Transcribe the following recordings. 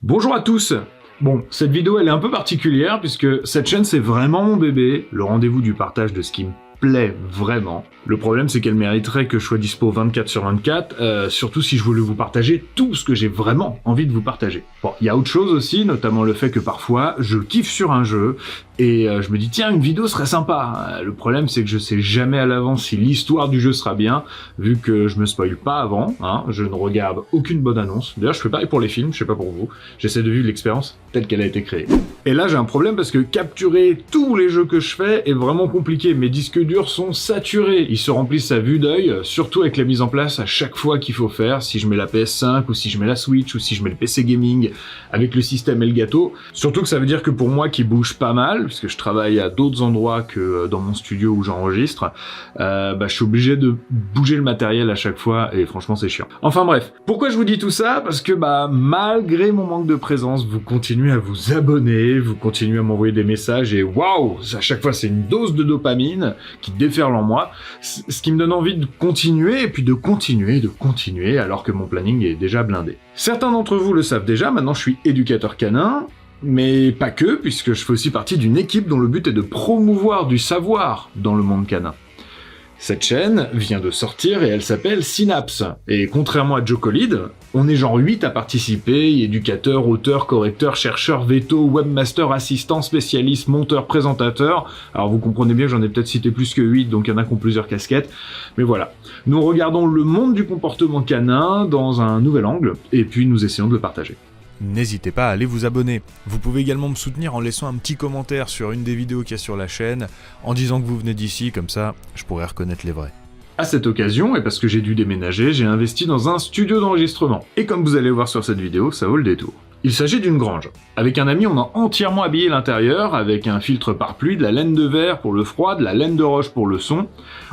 Bonjour à tous. Bon, cette vidéo elle est un peu particulière puisque cette chaîne c'est vraiment mon bébé, le rendez-vous du partage de ce qui me plaît vraiment. Le problème c'est qu'elle mériterait que je sois dispo 24/24, surtout si je voulais vous partager tout ce que j'ai vraiment envie de vous partager. Bon, il y a autre chose aussi, notamment le fait que parfois je kiffe sur un jeu et je me dis tiens une vidéo serait sympa. Le problème c'est que je sais jamais à l'avance si l'histoire du jeu sera bien, vu que je me spoil pas avant, hein, je ne regarde aucune bonne annonce. D'ailleurs je fais pareil pour les films, je sais pas pour vous, j'essaie de vivre l'expérience telle qu'elle a été créée. Et là j'ai un problème parce que capturer tous les jeux que je fais est vraiment compliqué, mes disques durs sont saturés, ils se remplissent à vue d'œil, surtout avec la mise en place à chaque fois qu'il faut faire, si je mets la PS5 ou si je mets la Switch ou si je mets le PC Gaming avec le système Elgato, surtout que ça veut dire que pour moi qui bouge pas mal, puisque je travaille à d'autres endroits que dans mon studio où j'enregistre, je suis obligé de bouger le matériel à chaque fois et franchement c'est chiant. Enfin bref, pourquoi je vous dis tout ça? Parce que malgré mon manque de présence, vous continuez à vous abonner, vous continuez à m'envoyer des messages et waouh, à chaque fois c'est une dose de dopamine qui déferle en moi, ce qui me donne envie de continuer et puis de continuer alors que mon planning est déjà blindé. Certains d'entre vous le savent déjà, maintenant je suis éducateur canin, mais pas que, puisque je fais aussi partie d'une équipe dont le but est de promouvoir du savoir dans le monde canin. Cette chaîne vient de sortir et elle s'appelle Synapse. Et contrairement à Jocolid, on est genre 8 à participer, éducateurs, auteurs, correcteurs, chercheurs, veto, webmaster, assistants, spécialistes, monteurs, présentateurs. Alors vous comprenez bien que j'en ai peut-être cité plus que 8, donc il y en a qui ont plusieurs casquettes. Mais voilà, nous regardons le monde du comportement canin dans un nouvel angle, et puis nous essayons de le partager. N'hésitez pas à aller vous abonner. Vous pouvez également me soutenir en laissant un petit commentaire sur une des vidéos qu'il y a sur la chaîne, en disant que vous venez d'ici, comme ça je pourrai reconnaître les vrais. À cette occasion, et parce que j'ai dû déménager, j'ai investi dans un studio d'enregistrement. Et comme vous allez voir sur cette vidéo, ça vaut le détour. Il s'agit d'une grange. Avec un ami, on a entièrement habillé l'intérieur, avec un filtre pare-pluie, de la laine de verre pour le froid, de la laine de roche pour le son.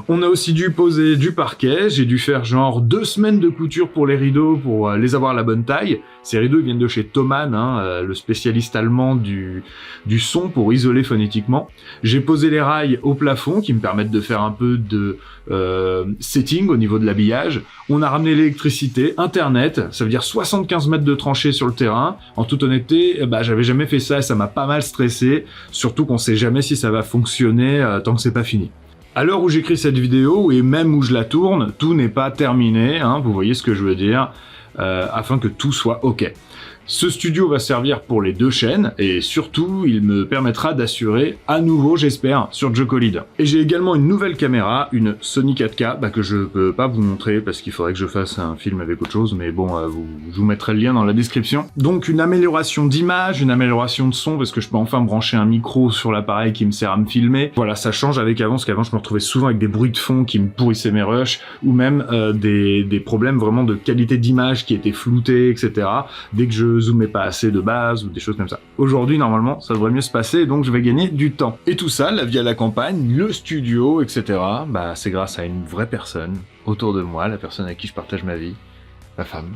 On a aussi dû poser du parquet, j'ai dû faire genre 2 semaines de couture pour les rideaux, pour les avoir à la bonne taille. Ces rideaux ils viennent de chez Thomann, le spécialiste allemand du son pour isoler phonétiquement. J'ai posé les rails au plafond, qui me permettent de faire un peu de setting au niveau de l'habillage. On a ramené l'électricité, internet, ça veut dire 75 mètres de tranchée sur le terrain. En toute honnêteté, j'avais jamais fait ça et ça m'a pas mal stressé, surtout qu'on sait jamais si ça va fonctionner tant que c'est pas fini. À l'heure où j'écris cette vidéo, et même où je la tourne, tout n'est pas terminé, vous voyez ce que je veux dire, afin que tout soit ok. Ce studio va servir pour les 2 chaînes, et surtout, il me permettra d'assurer, à nouveau, j'espère, sur Jocolid. Et j'ai également une nouvelle caméra, une Sony 4K, que je peux pas vous montrer, parce qu'il faudrait que je fasse un film avec autre chose, mais bon, je vous mettrai le lien dans la description. Donc une amélioration d'image, une amélioration de son, parce que je peux enfin brancher un micro sur l'appareil qui me sert à me filmer. Voilà, ça change avec avant, parce qu'avant je me retrouvais souvent avec des bruits de fond qui me pourrissaient mes rushs, ou même des problèmes vraiment de qualité d'image qui étaient floutés, etc. Dès que je zoomais pas assez de base ou des choses comme ça. Aujourd'hui, normalement, ça devrait mieux se passer, donc je vais gagner du temps. Et tout ça, la vie à la campagne, le studio, etc., c'est grâce à une vraie personne autour de moi, la personne avec qui je partage ma vie, ma femme.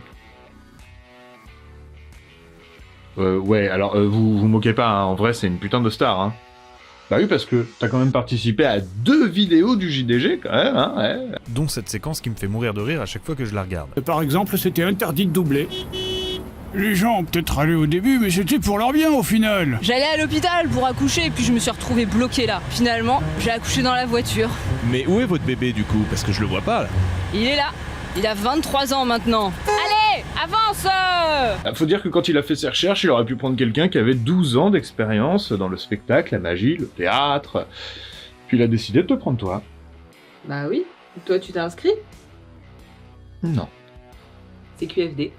Ouais, alors vous moquez pas, en vrai, c'est une putain de star, Bah oui, parce que t'as quand même participé à 2 vidéos du JDG, quand même, ouais. Dont cette séquence qui me fait mourir de rire à chaque fois que je la regarde. Par exemple, c'était interdit de doubler. Les gens ont peut-être râlé au début, mais c'était pour leur bien au final. J'allais à l'hôpital pour accoucher et puis je me suis retrouvée bloquée là. Finalement, j'ai accouché dans la voiture. Mais où est votre bébé du coup? Parce que je le vois pas là. Il est là. Il a 23 ans maintenant. Allez, avance! Faut dire que quand il a fait ses recherches, il aurait pu prendre quelqu'un qui avait 12 ans d'expérience dans le spectacle, la magie, le théâtre. Puis il a décidé de te prendre toi. Bah oui. Toi, tu t'es inscrit? Non. C'est QFD.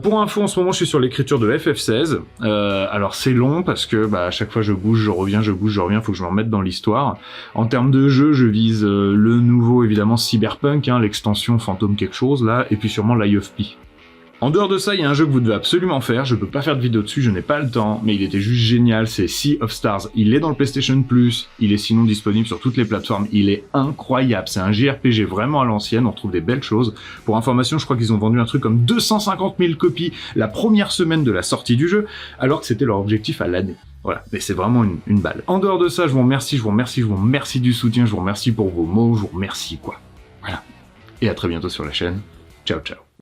Pour info, en ce moment, je suis sur l'écriture de FF16. Alors c'est long parce que à chaque fois je bouge, je reviens, faut que je me remette dans l'histoire. En termes de jeu, je vise le nouveau, évidemment, Cyberpunk, l'extension Phantom quelque chose, là, et puis sûrement l'IFP. En dehors de ça, il y a un jeu que vous devez absolument faire, je peux pas faire de vidéo dessus, je n'ai pas le temps, mais il était juste génial, c'est Sea of Stars. Il est dans le PlayStation Plus, il est sinon disponible sur toutes les plateformes, il est incroyable, c'est un JRPG vraiment à l'ancienne, on retrouve des belles choses. Pour information, je crois qu'ils ont vendu un truc comme 250 000 copies la première semaine de la sortie du jeu, alors que c'était leur objectif à l'année. Voilà, mais c'est vraiment une balle. En dehors de ça, je vous remercie du soutien, je vous remercie pour vos mots, je vous remercie quoi. Voilà. Et à très bientôt sur la chaîne. Ciao ciao.